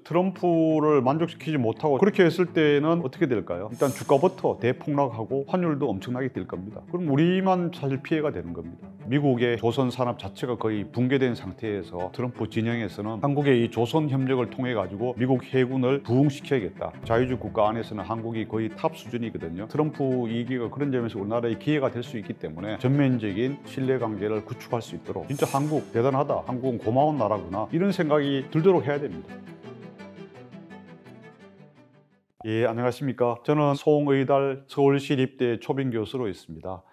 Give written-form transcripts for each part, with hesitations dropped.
트럼프를 만족시키지 못하고 그렇게 했을 때는 어떻게 될까요? 일단 주가부터 대폭락하고 환율도 엄청나게 뛸 겁니다. 그럼 우리만 사실 피해가 되는 겁니다. 미국의 조선 산업 자체가 거의 붕괴된 상태에서 트럼프 진영에서는 한국의 이 조선 협력을 통해 가지고 미국 해군을 부흥시켜야겠다. 자유주의 국가 안에서는 한국이 거의 탑 수준이거든요. 트럼프 이기가 그런 점에서 우리나라의 기회가 될 수 있기 때문에 전면적인 신뢰관계를 구축할 수 있도록 진짜 한국 대단하다, 한국은 고마운 나라구나, 이런 생각이 들도록 해야 됩니다. 예, 안녕하십니까. 저는 송의달 서울시립대 초빙 교수로 있습니다.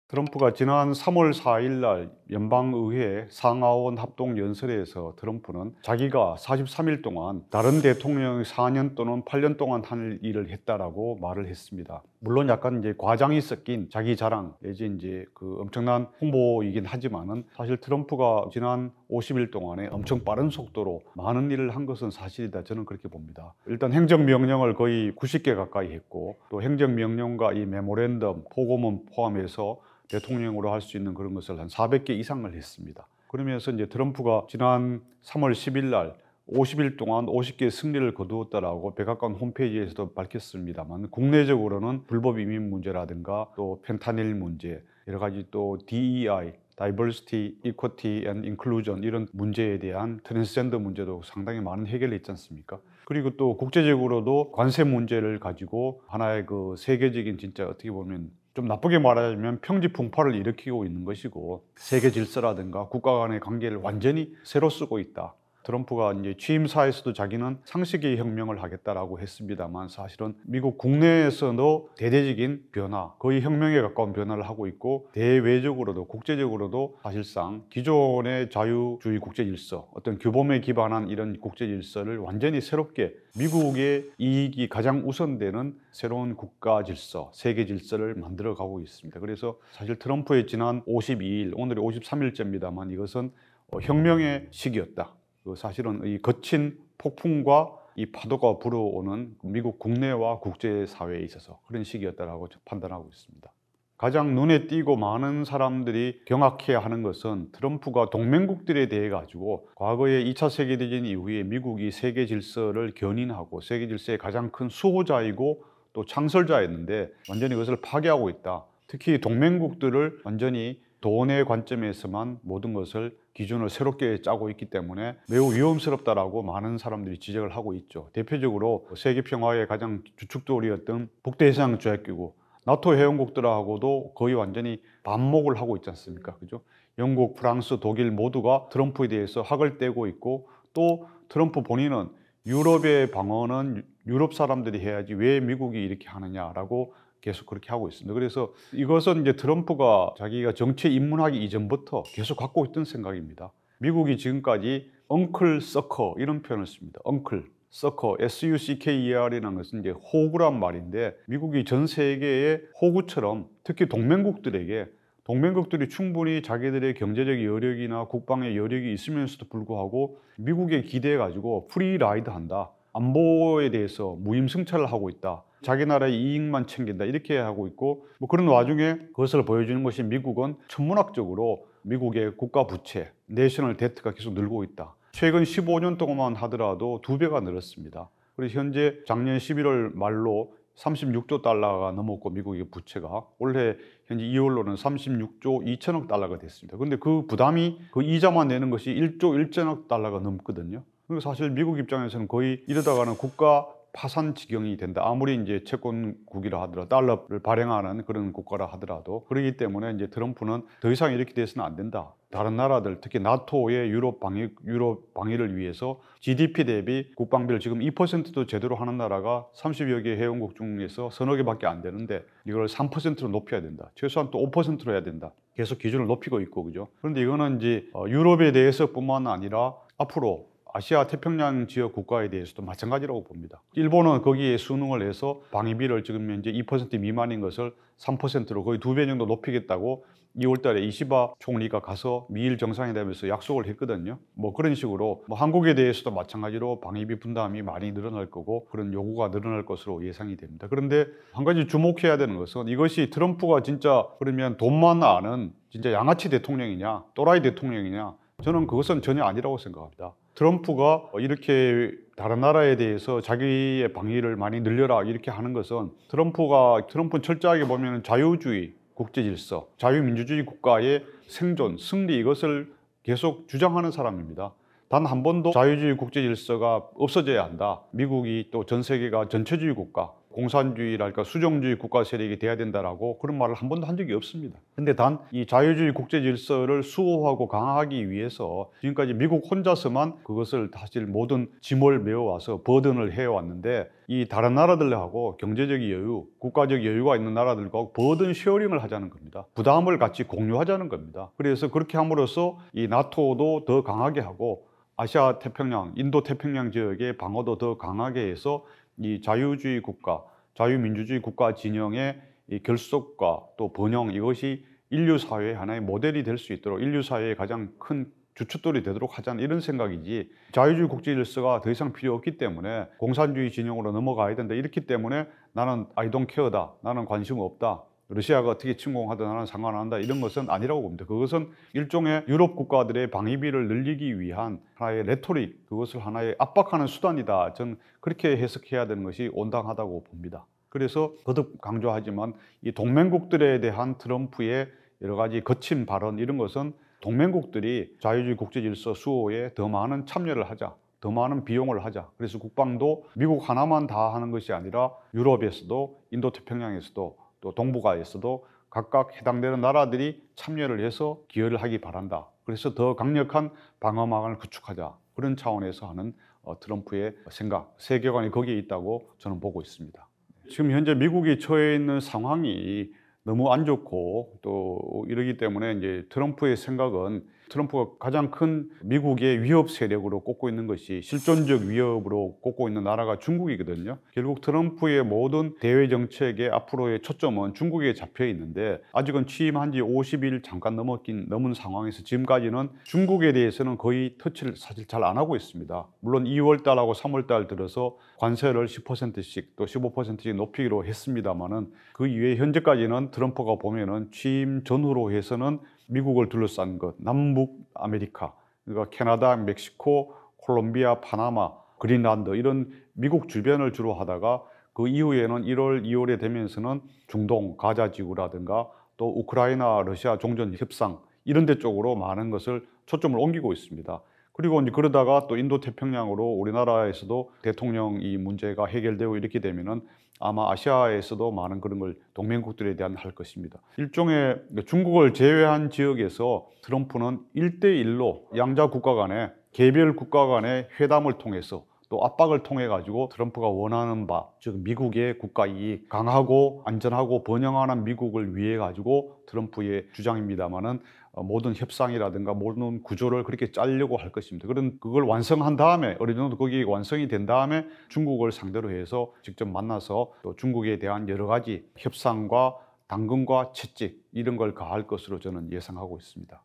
트럼프가 지난 3월 4일 날 연방의회 상하원 합동 연설에서 트럼프는 자기가 43일 동안 다른 대통령이 4년 또는 8년 동안 한 일을 했다라고 말을 했습니다. 물론 약간 이제 과장이 섞인 자기 자랑 내지 이제 그 엄청난 홍보이긴 하지만은 사실 트럼프가 지난 50일 동안에 엄청 빠른 속도로 많은 일을 한 것은 사실이다. 저는 그렇게 봅니다. 일단 행정명령을 거의 90개 가까이 했고, 또 행정명령과 이 메모랜덤, 보고문 포함해서 대통령으로 할 수 있는 그런 것을 한 400개 이상을 했습니다. 그러면서 이제 트럼프가 지난 3월 10일 날 50일 동안 50개의 승리를 거두었다라고 백악관 홈페이지에서도 밝혔습니다만, 국내적으로는 불법 이민 문제라든가 또 펜타닐 문제, 여러 가지 또 DEI, Diversity, Equity and Inclusion, 이런 문제에 대한 트랜스젠더 문제도 상당히 많은 해결을 했지 않습니까? 그리고 또 국제적으로도 관세 문제를 가지고 하나의 그 세계적인, 진짜 어떻게 보면 좀 나쁘게 말하자면 평지풍파를 일으키고 있는 것이고, 세계 질서라든가 국가 간의 관계를 완전히 새로 쓰고 있다. 트럼프가 이제 취임사에서도 자기는 상식의 혁명을 하겠다라고 했습니다만, 사실은 미국 국내에서도 대대적인 변화, 거의 혁명에 가까운 변화를 하고 있고, 대외적으로도 국제적으로도 사실상 기존의 자유주의 국제 질서, 어떤 규범에 기반한 이런 국제 질서를 완전히 새롭게, 미국의 이익이 가장 우선되는 새로운 국가 질서, 세계 질서를 만들어 가고 있습니다. 그래서 사실 트럼프의 지난 52일, 오늘이 53일째입니다만 이것은 혁명의 시기였다. 사실은 이 거친 폭풍과 이 파도가 불어오는 미국 국내와 국제사회에 있어서 그런 시기였다고 판단하고 있습니다. 가장 눈에 띄고 많은 사람들이 경악해야 하는 것은 트럼프가 동맹국들에 대해 가지고 과거에 2차 세계대전 이후에 미국이 세계 질서를 견인하고 세계 질서의 가장 큰 수호자이고 또 창설자였는데 완전히 그것을 파괴하고 있다. 특히 동맹국들을 완전히 돈의 관점에서만 모든 것을 기준을 새롭게 짜고 있기 때문에 매우 위험스럽다라고 많은 사람들이 지적을 하고 있죠. 대표적으로 세계 평화의 가장 주축돌이었던 북대서양 조약기구 나토 회원국들하고도 거의 완전히 반목을 하고 있지 않습니까? 그죠? 영국, 프랑스, 독일 모두가 트럼프에 대해서 학을 떼고 있고, 또 트럼프 본인은 유럽의 방어는 유럽 사람들이 해야지 왜 미국이 이렇게 하느냐라고 계속 그렇게 하고 있습니다. 그래서 이것은 이제 트럼프가 자기가 정치에 입문하기 이전부터 계속 갖고 있던 생각입니다. 미국이 지금까지 엉클 서커, 이런 표현을 씁니다. 엉클 서커, SUCKER이라는 것은 이제 호구란 말인데, 미국이 전 세계의 호구처럼 특히 동맹국들이 충분히 자기들의 경제적 여력이나 국방의 여력이 있으면서도 불구하고 미국에 기대해 가지고 프리라이드 한다, 안보에 대해서 무임승차를 하고 있다, 자기 나라의 이익만 챙긴다, 이렇게 하고 있고, 뭐 그런 와중에 그것을 보여주는 것이 미국은 천문학적으로 미국의 국가 부채, 내셔널 데트가 계속 늘고 있다. 최근 15년 동안만 하더라도 2배가 늘었습니다. 그래서 현재 작년 11월 말로 36조 달러가 넘었고, 미국의 부채가 올해 현재 2월로는 36조 2천억 달러가 됐습니다. 그런데 그 부담이, 그 이자만 내는 것이 1조 1천억 달러가 넘거든요. 그리고 사실 미국 입장에서는 거의 이러다가는 국가 파산 지경이 된다. 아무리 이제 채권국이라 하더라도, 달러를 발행하는 그런 국가라 하더라도. 그렇기 때문에 이제 트럼프는 더 이상 이렇게 돼서는 안 된다. 다른 나라들, 특히 나토의 유럽 방위를 위해서 GDP 대비 국방비를 지금 2%도 제대로 하는 나라가 30여 개 회원국 중에서 서너 개밖에 안 되는데, 이걸 3%로 높여야 된다. 최소한 또 5%로 해야 된다. 계속 기준을 높이고 있고, 그죠? 그런데 이거는 이제 유럽에 대해서뿐만 아니라 앞으로 아시아 태평양 지역 국가에 대해서도 마찬가지라고 봅니다. 일본은 거기에 순응을 해서 방위비를 지금 현재 2% 미만인 것을 3%로 거의 2배 정도 높이겠다고 2월 달에 이시바 총리가 가서 미일 정상회담에서 약속을 했거든요. 뭐 그런 식으로 한국에 대해서도 마찬가지로 방위비 분담이 많이 늘어날 거고, 그런 요구가 늘어날 것으로 예상이 됩니다. 그런데 한 가지 주목해야 되는 것은, 이것이 트럼프가 진짜 그러면 돈만 아는 진짜 양아치 대통령이냐, 또라이 대통령이냐, 저는 그것은 전혀 아니라고 생각합니다. 트럼프가 이렇게 다른 나라에 대해서 자기의 방위를 많이 늘려라 이렇게 하는 것은 트럼프는 철저하게 보면 자유주의 국제 질서, 자유민주주의 국가의 생존, 승리 이것을 계속 주장하는 사람입니다. 단 한 번도 자유주의 국제 질서가 없어져야 한다. 미국이 또 전 세계가 전체주의 국가, 공산주의랄까 수종주의 국가 세력이 돼야 된다라고 그런 말을 한 번도 한 적이 없습니다. 근데 단 이 자유주의 국제 질서를 수호하고 강화하기 위해서 지금까지 미국 혼자서만 그것을 사실 모든 짐을 메워와서 버든을 해왔는데 이 다른 나라들하고 경제적 여유, 국가적 여유가 있는 나라들과 버든 쉐어링을 하자는 겁니다. 부담을 같이 공유하자는 겁니다. 그래서 그렇게 함으로써 이 나토도 더 강하게 하고 아시아 태평양, 인도 태평양 지역의 방어도 더 강하게 해서 이 자유주의 국가, 자유민주주의 국가 진영의 이 결속과 또 번영 이것이 인류 사회의 하나의 모델이 될 수 있도록 인류 사회의 가장 큰 주춧돌이 되도록 하자는 이런 생각이지 자유주의 국제 질서가 더 이상 필요 없기 때문에 공산주의 진영으로 넘어가야 된다 이렇기 때문에 나는 I don't care다, 나는 관심 없다, 러시아가 어떻게 침공하든 나는 상관 안 한다 이런 것은 아니라고 봅니다. 그것은 일종의 유럽 국가들의 방위비를 늘리기 위한 하나의 레토릭, 그것을 하나의 압박하는 수단이다. 저는 그렇게 해석해야 되는 것이 온당하다고 봅니다. 그래서 거듭 강조하지만 이 동맹국들에 대한 트럼프의 여러 가지 거친 발언 이런 것은 동맹국들이 자유주의 국제 질서 수호에 더 많은 참여를 하자, 더 많은 비용을 하자. 그래서 국방도 미국 하나만 다 하는 것이 아니라 유럽에서도 인도태평양에서도 또 동북아에서도 각각 해당되는 나라들이 참여를 해서 기여를 하기 바란다. 그래서 더 강력한 방어망을 구축하자. 그런 차원에서 하는 트럼프의 생각, 세계관이 거기에 있다고 저는 보고 있습니다. 지금 현재 미국이 처해 있는 상황이 너무 안 좋고 또 이러기 때문에 이제 트럼프의 생각은 트럼프가 가장 큰 미국의 위협 세력으로 꼽고 있는 것이 실존적 위협으로 꼽고 있는 나라가 중국이거든요. 결국 트럼프의 모든 대외 정책의 앞으로의 초점은 중국에 잡혀 있는데 아직은 취임한 지 50일 잠깐 넘은 상황에서 지금까지는 중국에 대해서는 거의 터치를 사실 잘 안 하고 있습니다. 물론 2월 달하고 3월 달 들어서 관세를 10%씩 또 15%씩 높이기로 했습니다만은 그 이외에 현재까지는 트럼프가 보면은 취임 전후로 해서는 미국을 둘러싼 것, 남북 아메리카, 그러니까 캐나다, 멕시코, 콜롬비아, 파나마, 그린란드 이런 미국 주변을 주로 하다가 그 이후에는 1월, 2월에 되면서는 중동, 가자 지구라든가 또 우크라이나, 러시아 종전 협상 이런 데 쪽으로 많은 것을 초점을 옮기고 있습니다. 그리고 이제 그러다가 또 인도 태평양으로 우리나라에서도 대통령 이 문제가 해결되고 이렇게 되면은 아마 아시아에서도 많은 그런 걸 동맹국들에 대한 할 것입니다. 일종의 중국을 제외한 지역에서 트럼프는 1대1로 양자 국가 간에 개별 국가 간의 회담을 통해서 또 압박을 통해 가지고 트럼프가 원하는 바, 즉 미국의 국가 이익, 강하고 안전하고 번영하는 미국을 위해 가지고 트럼프의 주장입니다만은 모든 협상이라든가 모든 구조를 그렇게 짜려고 할 것입니다. 그걸 완성한 다음에 어느 정도 거기 완성이 된 다음에 중국을 상대로 해서 직접 만나서 또 중국에 대한 여러 가지 협상과 당근과 채찍 이런 걸 가할 것으로 저는 예상하고 있습니다.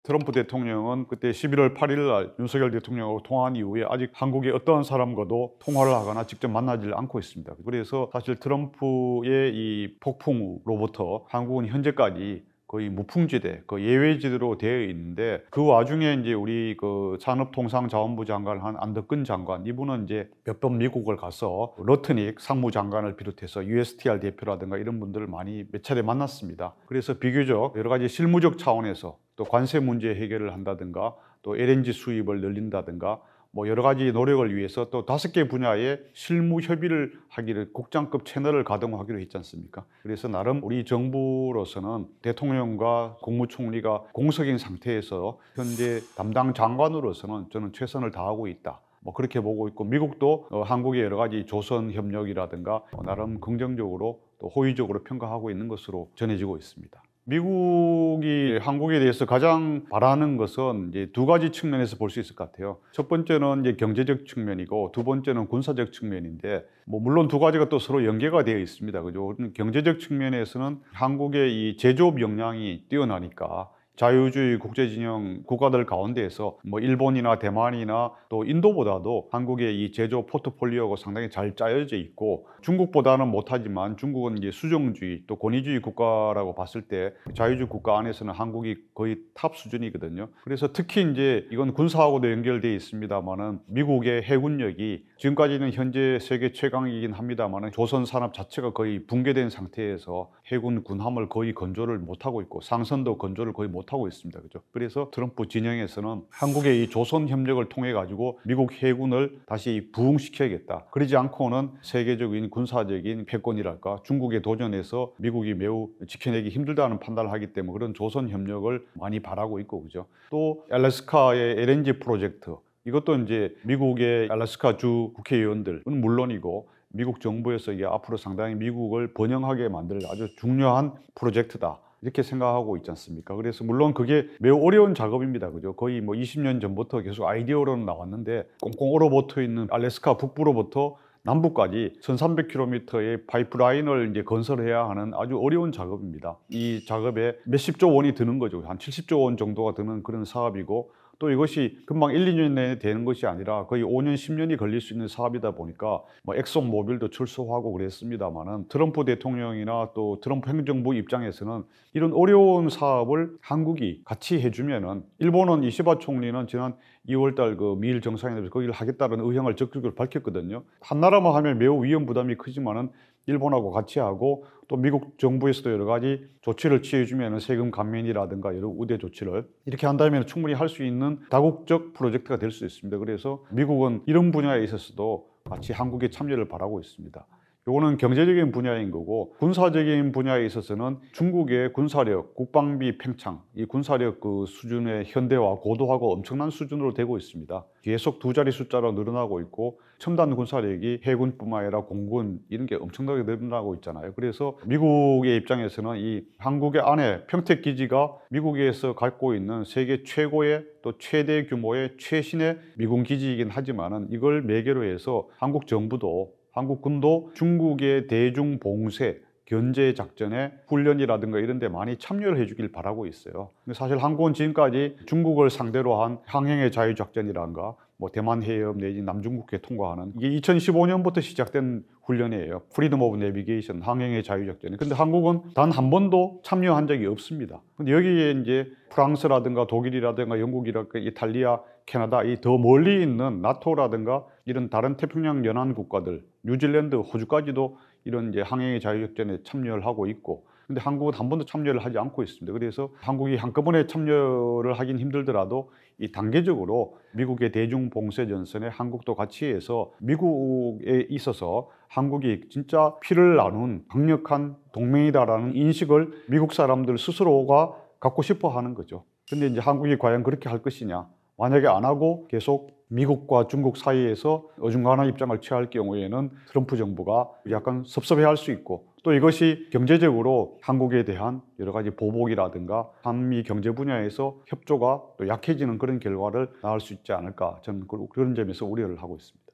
트럼프 대통령은 그때 11월 8일 날 윤석열 대통령하고 통화한 이후에 아직 한국의 어떠한 사람과도 통화를 하거나 직접 만나지 않고 있습니다. 그래서 사실 트럼프의 이 폭풍으로부터 한국은 현재까지 거의 무풍지대, 그 예외지대로 되어 있는데 그 와중에 이제 우리 그 산업통상자원부 장관을 한 안덕근 장관 이분은 이제 몇 번 미국을 가서 러트닉 상무장관을 비롯해서 USTR 대표라든가 이런 분들을 많이 몇 차례 만났습니다. 그래서 비교적 여러 가지 실무적 차원에서 또 관세 문제 해결을 한다든가 또 LNG 수입을 늘린다든가 뭐 여러 가지 노력을 위해서 또 5개 분야의 실무 협의를 하기를 국장급 채널을 가동하기로 했지 않습니까? 그래서 나름 우리 정부로서는 대통령과 국무총리가 공석인 상태에서 현재 담당 장관으로서는 저는 최선을 다하고 있다. 뭐 그렇게 보고 있고 미국도 한국의 여러 가지 조선 협력이라든가 나름 긍정적으로 또 호의적으로 평가하고 있는 것으로 전해지고 있습니다. 미국이 한국에 대해서 가장 바라는 것은 이제 두 가지 측면에서 볼 수 있을 것 같아요. 첫 번째는 이제 경제적 측면이고 두 번째는 군사적 측면인데 뭐 물론 두 가지가 또 서로 연계가 되어 있습니다. 그죠? 경제적 측면에서는 한국의 이 제조업 역량이 뛰어나니까 자유주의 국제진영 국가들 가운데에서 뭐 일본이나 대만이나 또 인도보다도 한국의 이 제조 포트폴리오가 상당히 잘 짜여져 있고, 중국보다는 못하지만 중국은 이제 수정주의 또 권위주의 국가라고 봤을 때 자유주의 국가 안에서는 한국이 거의 탑 수준이거든요. 그래서 특히 이제 이건 군사하고도 연결되어 있습니다만은 미국의 해군력이 지금까지는 현재 세계 최강이긴 합니다만은 조선 산업 자체가 거의 붕괴된 상태에서 해군 군함을 거의 건조를 못하고 있고 상선도 건조를 거의 못하고 있습니다. 그죠? 그래서 트럼프 진영에서는 한국의 이 조선 협력을 통해 가지고 미국 해군을 다시 부흥시켜야겠다. 그러지 않고는 세계적인 군사적인 패권이랄까 중국에 도전해서 미국이 매우 지켜내기 힘들다는 판단을 하기 때문에 그런 조선 협력을 많이 바라고 있고, 그죠? 또 알래스카의 LNG 프로젝트, 이것도 이제 미국의 알래스카 주 국회의원들은 물론이고 미국 정부에서 이게 앞으로 상당히 미국을 번영하게 만들 아주 중요한 프로젝트다, 이렇게 생각하고 있지 않습니까? 그래서 물론 그게 매우 어려운 작업입니다. 그죠? 거의 뭐 20년 전부터 계속 아이디어로는 나왔는데 꽁꽁 얼어붙어 있는 알래스카 북부로부터 남부까지 1300km의 파이프라인을 이제 건설해야 하는 아주 어려운 작업입니다. 이 작업에 몇십조 원이 드는 거죠. 한 70조 원 정도가 드는 그런 사업이고, 또 이것이 금방 1, 2년 내에 되는 것이 아니라 거의 5년, 10년이 걸릴 수 있는 사업이다 보니까 뭐 엑손 모빌도 출소하고 그랬습니다만은 트럼프 대통령이나 또 트럼프 행정부 입장에서는 이런 어려운 사업을 한국이 같이 해주면은, 일본은 이시바 총리는 지난 2월달 그 미일 정상회담에서 거기를 하겠다는 의향을 적극적으로 밝혔거든요. 한 나라만 하면 매우 위험 부담이 크지만은 일본하고 같이 하고 또 미국 정부에서도 여러 가지 조치를 취해주면 세금 감면이라든가 여러 우대 조치를 이렇게 한다면 충분히 할 수 있는 다국적 프로젝트가 될 수 있습니다. 그래서 미국은 이런 분야에 있어서도 같이 한국의 참여를 바라고 있습니다. 요거는 경제적인 분야인 거고, 군사적인 분야에 있어서는 중국의 군사력, 국방비 팽창, 이 군사력 그 수준의 현대화, 고도화가 엄청난 수준으로 되고 있습니다. 계속 두 자리 숫자로 늘어나고 있고, 첨단 군사력이 해군뿐만 아니라 공군 이런 게 엄청나게 늘어나고 있잖아요. 그래서 미국의 입장에서는 이 한국의 안에 평택 기지가 미국에서 갖고 있는 세계 최고의 또 최대 규모의 최신의 미군 기지이긴 하지만은 이걸 매개로 해서 한국 정부도 한국 군도 중국의 대중 봉쇄 견제 작전에 훈련이라든가 이런 데 많이 참여를 해주길 바라고 있어요. 근데 사실 한국은 지금까지 중국을 상대로 한 항행의 자유작전이라든가 뭐 대만 해협 내지 남중국해 통과하는, 이게 2015년부터 시작된 훈련이에요. 프리덤 오브 내비게이션, 항행의 자유작전. 근데 한국은 단 한 번도 참여한 적이 없습니다. 근데 여기에 이제 프랑스라든가 독일이라든가 영국이라든가 이탈리아, 캐나다, 이 더 멀리 있는 나토라든가 이런 다른 태평양 연안 국가들, 뉴질랜드, 호주까지도 이런 이제 항행의 자유작전에 참여를 하고 있고, 근데 한국은 한 번도 참여를 하지 않고 있습니다. 그래서 한국이 한꺼번에 참여를 하긴 힘들더라도 이 단계적으로 미국의 대중 봉쇄 전선에 한국도 같이 해서 미국에 있어서 한국이 진짜 피를 나눈 강력한 동맹이다라는 인식을 미국 사람들 스스로가 갖고 싶어 하는 거죠. 근데 이제 한국이 과연 그렇게 할 것이냐? 만약에 안 하고 계속 미국과 중국 사이에서 어중간한 입장을 취할 경우에는 트럼프 정부가 약간 섭섭해할 수 있고, 또 이것이 경제적으로 한국에 대한 여러 가지 보복이라든가 한미 경제 분야에서 협조가 또 약해지는 그런 결과를 낳을 수 있지 않을까, 저는 그런 점에서 우려를 하고 있습니다.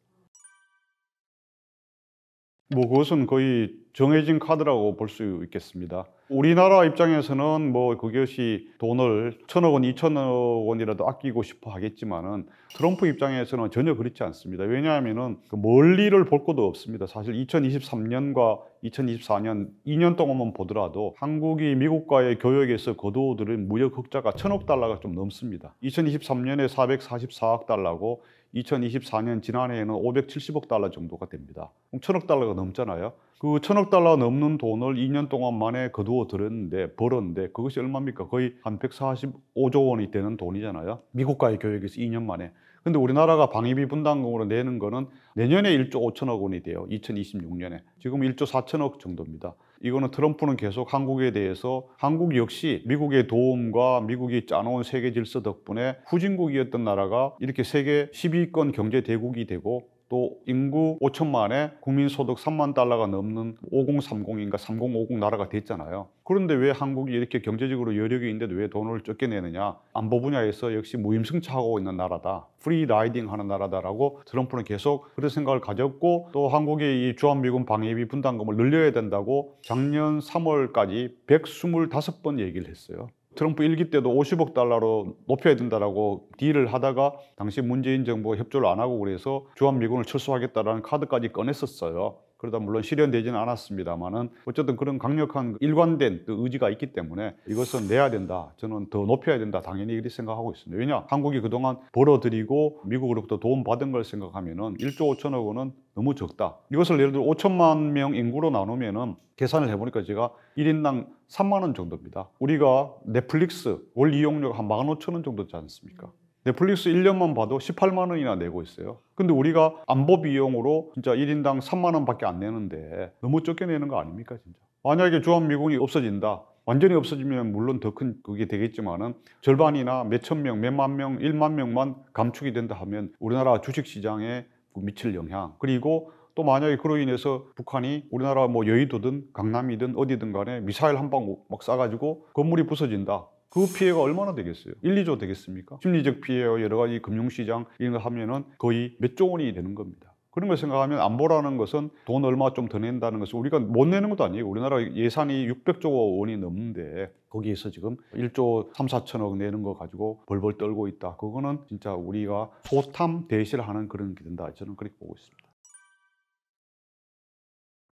뭐 그것은 거의 정해진 카드라고 볼 수 있겠습니다. 우리나라 입장에서는 뭐 그것이 돈을 1,000억 원, 2,000억 원이라도 아끼고 싶어 하겠지만은 트럼프 입장에서는 전혀 그렇지 않습니다. 왜냐하면은 그 멀리를 볼 것도 없습니다. 사실 2023년과 2024년 2년 동안만 보더라도 한국이 미국과의 교역에서 거두어들인 무역 흑자가 1,000억 달러가 좀 넘습니다. 2023년에 444억 달러고 2024년 지난해에는 570억 달러 정도가 됩니다. 그럼 1,000억 달러가 넘잖아요. 그 1,000억 달러 넘는 돈을 2년 동안 만에 거두어 들었는데, 벌었는데 그것이 얼마입니까? 거의 한 145조 원이 되는 돈이잖아요. 미국과의 교역에서 2년 만에. 근데 우리나라가 방위비 분담금으로 내는 거는 내년에 1조 5천억 원이 돼요. 2026년에. 지금 1조 4천억 정도입니다. 이거는 트럼프는 계속 한국에 대해서 한국 역시 미국의 도움과 미국이 짜놓은 세계 질서 덕분에 후진국이었던 나라가 이렇게 세계 10위권 경제 대국이 되고, 또 인구 5천만에 국민소득 3만 달러가 넘는 5030인가 3050 나라가 됐잖아요. 그런데 왜 한국이 이렇게 경제적으로 여력이 있는데도 왜 돈을 적게 내느냐? 안보 분야에서 역시 무임승차하고 있는 나라다, 프리 라이딩 하는 나라다라고 트럼프는 계속 그런 생각을 가졌고, 또 한국의 이 주한미군 방위비 분담금을 늘려야 된다고 작년 3월까지 125번 얘기를 했어요. 트럼프 1기 때도 50억 달러로 높여야 된다라고 딜을 하다가 당시 문재인 정부가 협조를 안 하고 그래서 주한미군을 철수하겠다라는 카드까지 꺼냈었어요. 그러다 물론 실현되지는 않았습니다만은 어쨌든 그런 강력한 일관된 의지가 있기 때문에 이것은 내야 된다. 저는 더 높여야 된다. 당연히 이렇게 생각하고 있습니다. 왜냐? 한국이 그동안 벌어들이고 미국으로부터 도움 받은 걸 생각하면은 1조 5천억 원은 너무 적다. 이것을 예를 들어 5천만 명 인구로 나누면은 계산을 해보니까 제가 1인당 3만 원 정도입니다. 우리가 넷플릭스 월 이용료가 한 15,000원 정도 되지 않습니까? 넷플릭스 1년만 봐도 18만 원이나 내고 있어요. 근데 우리가 안보 비용으로 진짜 1인당 3만 원밖에 안 내는데 너무 적게 내는 거 아닙니까, 진짜? 만약에 주한미군이 없어진다. 완전히 없어지면 물론 더 큰 그게 되겠지만은 절반이나 몇천 명, 몇만 명, 1만 명만 감축이 된다 하면 우리나라 주식시장에 미칠 영향, 그리고 또 만약에 그로 인해서 북한이 우리나라 뭐 여의도든 강남이든 어디든 간에 미사일 한 방 막 쏴가지고 건물이 부서진다. 그 피해가 얼마나 되겠어요? 1, 2조 되겠습니까? 심리적 피해와 여러 가지 금융시장 이런 거 하면은 거의 몇 조 원이 되는 겁니다. 그런 걸 생각하면 안보라는 것은 돈 얼마 좀 더 낸다는 것은 우리가 못 내는 것도 아니에요. 우리나라 예산이 600조 원이 넘는데 거기에서 지금 1조 3, 4천억 내는 거 가지고 벌벌 떨고 있다. 그거는 진짜 우리가 소탐 대실을 하는 그런 게 된다. 저는 그렇게 보고 있습니다.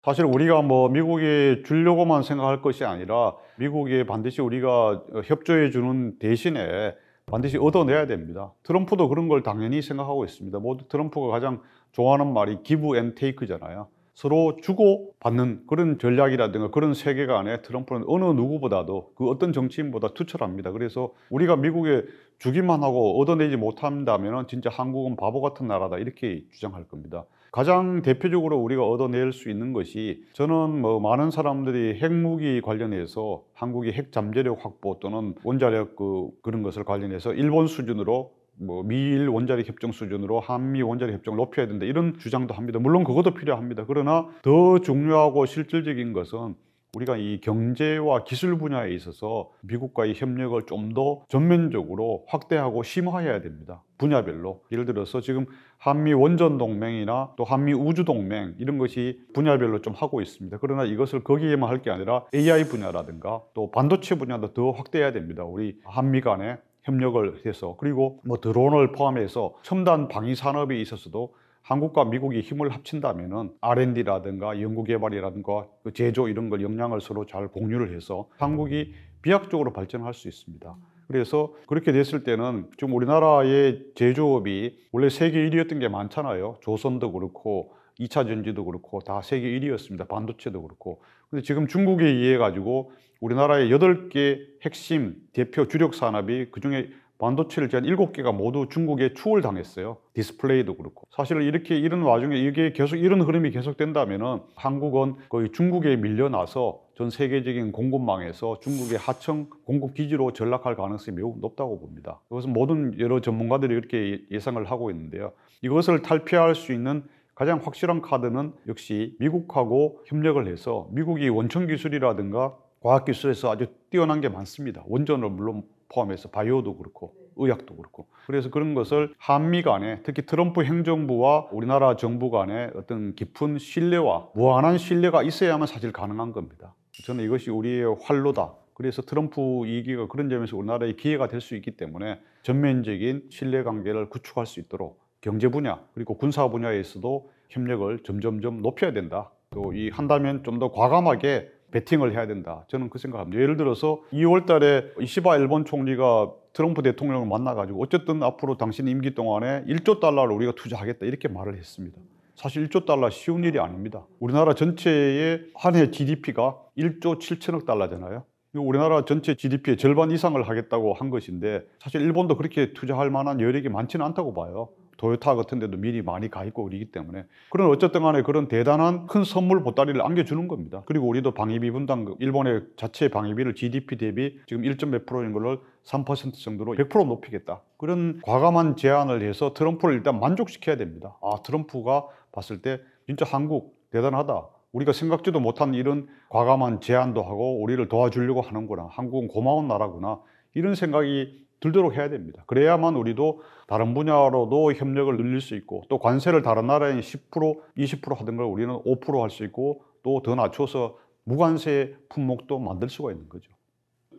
사실 우리가 뭐 미국에 주려고만 생각할 것이 아니라 미국에 반드시 우리가 협조해 주는 대신에 반드시 얻어내야 됩니다. 트럼프도 그런 걸 당연히 생각하고 있습니다. 모두 트럼프가 가장 좋아하는 말이 give and take잖아요. 서로 주고 받는 그런 전략이라든가 그런 세계관에 트럼프는 어느 누구보다도 그 어떤 정치인보다 투철합니다. 그래서 우리가 미국에 주기만 하고 얻어내지 못한다면 진짜 한국은 바보 같은 나라다 이렇게 주장할 겁니다. 가장 대표적으로 우리가 얻어낼 수 있는 것이, 저는 뭐 많은 사람들이 핵무기 관련해서 한국이 핵 잠재력 확보 또는 원자력 그런 것을 관련해서 일본 수준으로 뭐 미일 원자력 협정 수준으로 한미 원자력 협정을 높여야 된다 이런 주장도 합니다. 물론 그것도 필요합니다. 그러나 더 중요하고 실질적인 것은 우리가 이 경제와 기술 분야에 있어서 미국과의 협력을 좀 더 전면적으로 확대하고 심화해야 됩니다. 분야별로. 예를 들어서 지금 한미 원전 동맹이나 또 한미 우주 동맹 이런 것이 분야별로 좀 하고 있습니다. 그러나 이것을 거기에만 할 게 아니라 AI 분야라든가 또 반도체 분야도 더 확대해야 됩니다. 우리 한미 간에 협력을 해서, 그리고 뭐 드론을 포함해서 첨단 방위 산업에 있어서도 한국과 미국이 힘을 합친다면은 R&D라든가 연구개발이라든가 그 제조 이런 걸 역량을 서로 잘 공유를 해서 한국이 비약적으로 발전할 수 있습니다. 그래서 그렇게 됐을 때는 좀 우리나라의 제조업이 원래 세계 1위였던 게 많잖아요. 조선도 그렇고 2차 전지도 그렇고 다 세계 1위였습니다. 반도체도 그렇고. 근데 지금 중국에 의해 가지고 우리나라의 8개 핵심 대표 주력 산업이 그중에 반도체를 제한 7개가 모두 중국에 추월당했어요. 디스플레이도 그렇고. 사실 이렇게 이런 와중에 이게 계속 이런 흐름이 계속된다면은 한국은 거의 중국에 밀려나서 전 세계적인 공급망에서 중국의 하청 공급 기지로 전락할 가능성이 매우 높다고 봅니다. 이것은 모든 여러 전문가들이 이렇게 예상을 하고 있는데요. 이것을 탈피할 수 있는 가장 확실한 카드는 역시 미국하고 협력을 해서, 미국이 원천 기술이라든가 과학 기술에서 아주 뛰어난 게 많습니다. 원전을 물론 포함해서 바이오도 그렇고 의학도 그렇고. 그래서 그런 것을 한미 간에, 특히 트럼프 행정부와 우리나라 정부 간에 어떤 깊은 신뢰와 무한한 신뢰가 있어야만 사실 가능한 겁니다. 저는 이것이 우리의 활로다. 그래서 트럼프 2기가 그런 점에서 우리나라의 기회가 될 수 있기 때문에 전면적인 신뢰관계를 구축할 수 있도록 경제 분야 그리고 군사 분야에서도 협력을 점점점 높여야 된다. 또 이 한다면 좀 더 과감하게 베팅을 해야 된다. 저는 그 생각합니다. 예를 들어서 2월 달에 이시바 일본 총리가 트럼프 대통령을 만나가지고 어쨌든 앞으로 당신 임기 동안에 1조 달러를 우리가 투자하겠다 이렇게 말을 했습니다. 사실 1조 달러 쉬운 일이 아닙니다. 우리나라 전체의 한 해 GDP가 1조 7천억 달러잖아요. 우리나라 전체 GDP의 절반 이상을 하겠다고 한 것인데 사실 일본도 그렇게 투자할 만한 여력이 많지는 않다고 봐요. 도요타 같은 데도 미리 많이 가 있고 그러기 때문에. 그런 어쨌든 간에 그런 대단한 큰 선물 보따리를 안겨주는 겁니다. 그리고 우리도 방위비 분담금, 일본의 자체 방위비를 GDP 대비 지금 1.몇 %인 걸 3% 정도로 100% 높이겠다. 그런 과감한 제안을 해서 트럼프를 일단 만족시켜야 됩니다. 아, 트럼프가 봤을 때 진짜 한국 대단하다. 우리가 생각지도 못한 이런 과감한 제안도 하고 우리를 도와주려고 하는구나. 한국은 고마운 나라구나. 이런 생각이 들도록 해야 됩니다. 그래야만 우리도 다른 분야로도 협력을 늘릴 수 있고, 또 관세를 다른 나라에 10%, 20% 하던 걸 우리는 5% 할 수 있고, 또 더 낮춰서 무관세 품목도 만들 수가 있는 거죠.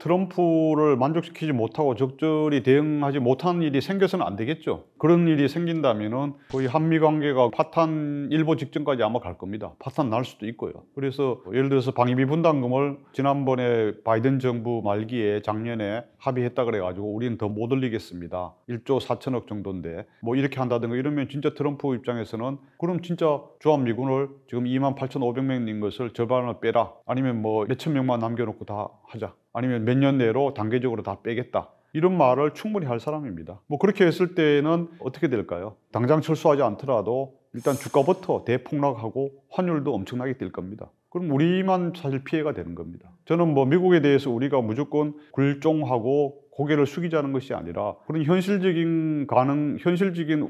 트럼프를 만족시키지 못하고 적절히 대응하지 못하는 일이 생겨서는 안 되겠죠. 그런 일이 생긴다면은 거의 한미 관계가 파탄 일보 직전까지 아마 갈 겁니다. 파탄 날 수도 있고요. 그래서 예를 들어서 방위비 분담금을 지난번에 바이든 정부 말기에 작년에 합의했다 그래가지고 우리는 더 못 올리겠습니다. 1조 4천억 정도인데 뭐 이렇게 한다든가 이러면 진짜 트럼프 입장에서는 그럼 진짜 주한미군을 지금 28,500명인 것을 절반을 빼라. 아니면 뭐 몇천 명만 남겨놓고 다 하자. 아니면 몇 년 내로 단계적으로 다 빼겠다. 이런 말을 충분히 할 사람입니다. 뭐 그렇게 했을 때는 어떻게 될까요? 당장 철수하지 않더라도 일단 주가부터 대폭락하고 환율도 엄청나게 뛸 겁니다. 그럼 우리만 사실 피해가 되는 겁니다. 저는 뭐 미국에 대해서 우리가 무조건 굴종하고 고개를 숙이자는 것이 아니라 그런 현실적인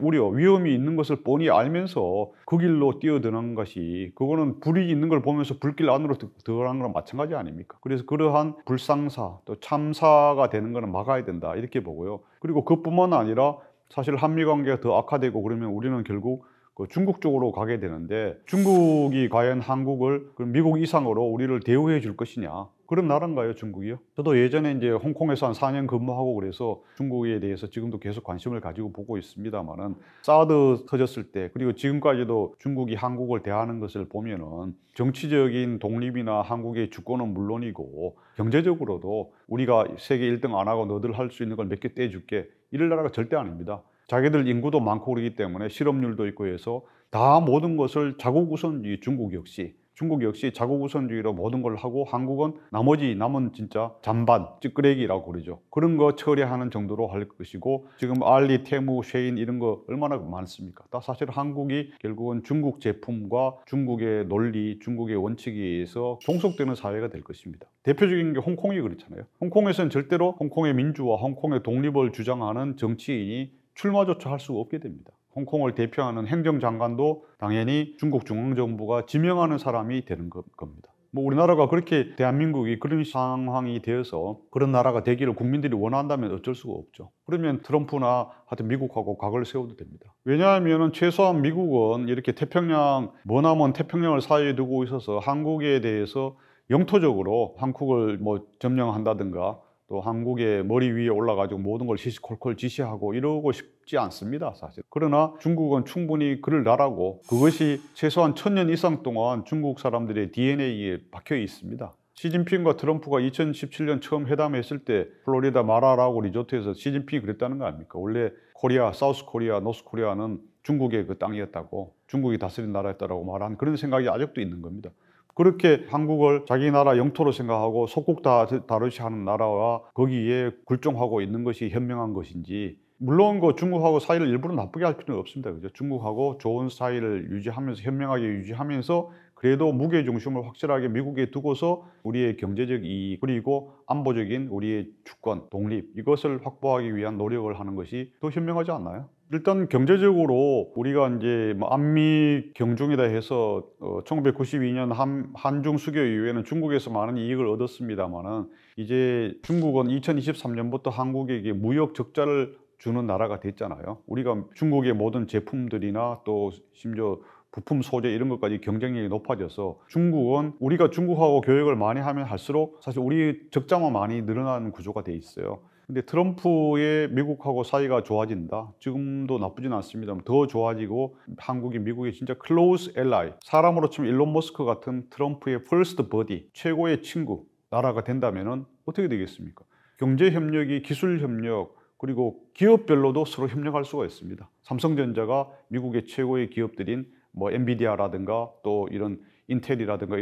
우려, 위험이 있는 것을 뻔히 알면서 그 길로 뛰어드는 것이 그거는 불이 있는 걸 보면서 불길 안으로 들어가는 거랑 마찬가지 아닙니까? 그래서 그러한 불상사, 또 참사가 되는 거는 막아야 된다 이렇게 보고요. 그리고 그뿐만 아니라 사실 한미 관계가 더 악화되고 그러면 우리는 결국 중국 쪽으로 가게 되는데 중국이 과연 한국을 미국 이상으로 우리를 대우해 줄 것이냐 그런 나라인가요 중국이요? 저도 예전에 이제 홍콩에서 한 4년 근무하고 그래서 중국에 대해서 지금도 계속 관심을 가지고 보고 있습니다만은 사드 터졌을 때 그리고 지금까지도 중국이 한국을 대하는 것을 보면은 정치적인 독립이나 한국의 주권은 물론이고 경제적으로도 우리가 세계 1등 안 하고 너들 할 수 있는 걸 몇 개 떼줄게 이럴 나라가 절대 아닙니다. 자기들 인구도 많고 그러기 때문에 실업률도 있고 해서 다 모든 것을 자국 우선주의 중국 역시 자국 우선주의로 모든 걸 하고 한국은 나머지 남은 진짜 잔반, 찌끄레기라고 그러죠. 그런 거 처리하는 정도로 할 것이고 지금 알리, 테무, 쉐인 이런 거 얼마나 많습니까? 다 사실 한국이 결국은 중국 제품과 중국의 논리, 중국의 원칙에 의해서 종속되는 사회가 될 것입니다. 대표적인 게 홍콩이 그렇잖아요. 홍콩에서는 절대로 홍콩의 민주화, 홍콩의 독립을 주장하는 정치인이 출마조차 할 수가 없게 됩니다. 홍콩을 대표하는 행정장관도 당연히 중국 중앙정부가 지명하는 사람이 되는 겁니다. 뭐 우리나라가 그렇게 대한민국이 그런 상황이 되어서 그런 나라가 되기를 국민들이 원한다면 어쩔 수가 없죠. 그러면 트럼프나 하여튼 미국하고 각을 세워도 됩니다. 왜냐하면 최소한 미국은 이렇게 머나먼 태평양을 사이에 두고 있어서 한국에 대해서 영토적으로 한국을 뭐 점령한다든가 또 한국의 머리 위에 올라가지고 모든 걸 시시콜콜 지시하고 이러고 싶지 않습니다, 사실. 그러나 중국은 충분히 그럴 나라고 그것이 최소한 1000년 이상 동안 중국 사람들의 DNA에 박혀 있습니다. 시진핑과 트럼프가 2017년 처음 회담했을 때 플로리다 마라라고 리조트에서 시진핑이 그랬다는 거 아닙니까? 원래 코리아, 사우스 코리아, 노스 코리아는 중국의 그 땅이었다고 중국이 다스린 나라였다고 말한 그런 생각이 아직도 있는 겁니다. 그렇게 한국을 자기 나라 영토로 생각하고 속국 다르시 하는 나라와 거기에 굴종하고 있는 것이 현명한 것인지 물론 그 중국하고 사이를 일부러 나쁘게 할 필요는 없습니다. 그죠? 중국하고 좋은 사이를 유지하면서 현명하게 유지하면서 그래도 무게 중심을 확실하게 미국에 두고서 우리의 경제적 이익 그리고 안보적인 우리의 주권, 독립 이것을 확보하기 위한 노력을 하는 것이 더 현명하지 않나요? 일단 경제적으로 우리가 이제 뭐 안미 경중이다 해서 1992년 한중 수교 이후에는 중국에서 많은 이익을 얻었습니다만은 이제 중국은 2023년부터 한국에게 무역 적자를 주는 나라가 됐잖아요. 우리가 중국의 모든 제품들이나 또 심지어 부품 소재 이런 것까지 경쟁력이 높아져서 중국은 우리가 중국하고 교역을 많이 하면 할수록 사실 우리 적자만 많이 늘어나는 구조가 돼 있어요. 근데 트럼프의 미국하고 사이가 좋아진다. 지금도 나쁘진 않습니다만 더 좋아지고 한국이 미국의 진짜 클로즈 엘라이 사람으로 치면 일론 머스크 같은 트럼프의 퍼스트 버디 최고의 친구 나라가 된다면 어떻게 되겠습니까? 경제 협력이 기술 협력 그리고 기업별로도 서로 협력할 수가 있습니다. 삼성전자가 미국의 최고의 기업들인 뭐 엔비디아라든가 또 이런 인텔이라든가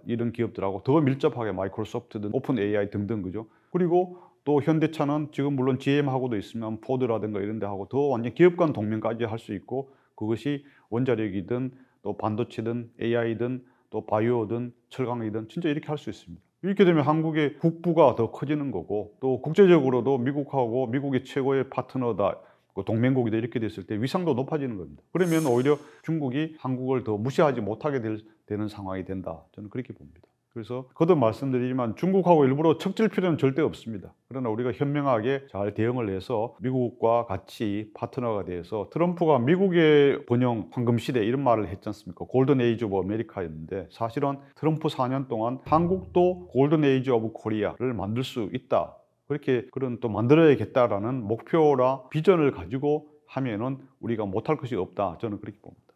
이런 기업들하고 더 밀접하게 마이크로소프트든 오픈 AI 등등 그죠? 그리고 또 현대차는 지금 물론 GM하고도 있으면 포드라든가 이런 데하고 더 완전 기업 간 동맹까지 할 수 있고 그것이 원자력이든 또 반도체든 AI든 또 바이오든 철강이든 진짜 이렇게 할 수 있습니다. 이렇게 되면 한국의 국부가 더 커지는 거고 또 국제적으로도 미국하고 미국의 최고의 파트너다 동맹국이다 이렇게 됐을 때 위상도 높아지는 겁니다. 그러면 오히려 중국이 한국을 더 무시하지 못하게 되는 상황이 된다. 저는 그렇게 봅니다. 그래서 거듭 말씀드리지만 중국하고 일부러 척질 필요는 절대 없습니다. 그러나 우리가 현명하게 잘 대응을 해서 미국과 같이 파트너가 돼서 트럼프가 미국의 번영 황금시대 이런 말을 했지 않습니까? 골든 에이지 오브 아메리카였는데 사실은 트럼프 4년 동안 한국도 골든 에이지 오브 코리아를 만들 수 있다. 그렇게 그런 또 만들어야겠다라는 목표라 비전을 가지고 하면은 우리가 못할 것이 없다. 저는 그렇게 봅니다.